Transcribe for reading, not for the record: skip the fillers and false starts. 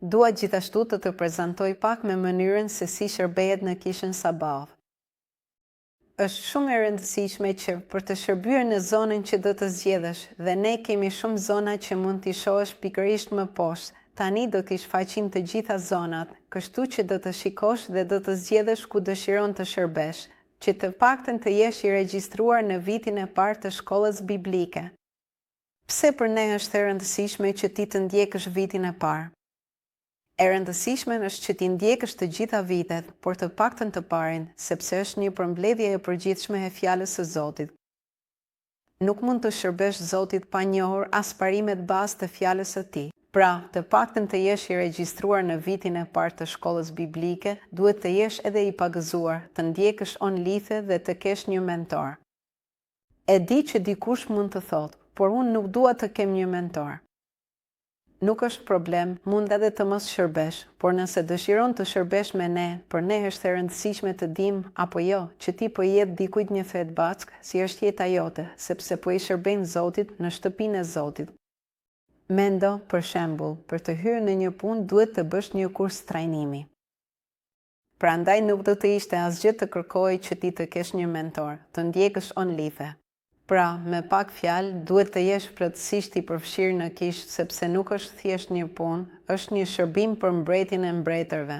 Dua gjithashtu të prezantoj pak me mënyrën se si shërbehet në kishën Sabah. Është shumë e rëndësishme që për të shërbyer në zonën që do të zgjedhësh, dhe ne kemi shumë zona që mund t'i shohësh pikërisht më poshtë. Tani do t'i shfaqim të gjitha zonat, kështu që do të shikosh dhe do të zgjedhësh ku dëshiron të shërbesh, që të paktën të jesh i regjistruar në vitin e parë të shkollës biblike. Pse për ne është e rëndësishme që ti të ndjekësh vitin e parë? E rëndësishme është që ti ndjekësh të gjitha vitet, por të paktën të parin, sepse është një përmbledhje e përgjithshme e fjalës së Zotit. Nuk mund të shërbesh Zotit pa njohur as parimet bazë të fjalës së Tij. Pra, të paktën të jesh i regjistruar në vitin e parë të shkollës biblike, duhet të jesh edhe i pagëzuar, të ndjekësh online dhe të kesh një mentor. E di që dikush mund të thotë, por unë nuk dua të kem një mentor. Nuk është problem, mund edhe të mos shërbesh, por nëse dëshiron të shërbesh me ne, për ne është e rëndësishme të dim, apo jo, që ti po jep dikujt një fet back, si është jeta jote, sepse po i shërben Zotit në shtëpinë e Zotit. Mendo, për shembull, për të hyrë në një punë duhet të bësh një kurs trajnimi. Prandaj nuk do të ishte asgjë të kërkojë që ti të kesh një mentor, të ndjekësh online. Pra, me pak fjalë, duhet të jesh plotësisht i përfshirë në kishë sepse nuk është thjesht një punë, është një shërbim për mbretjen e mbretërve.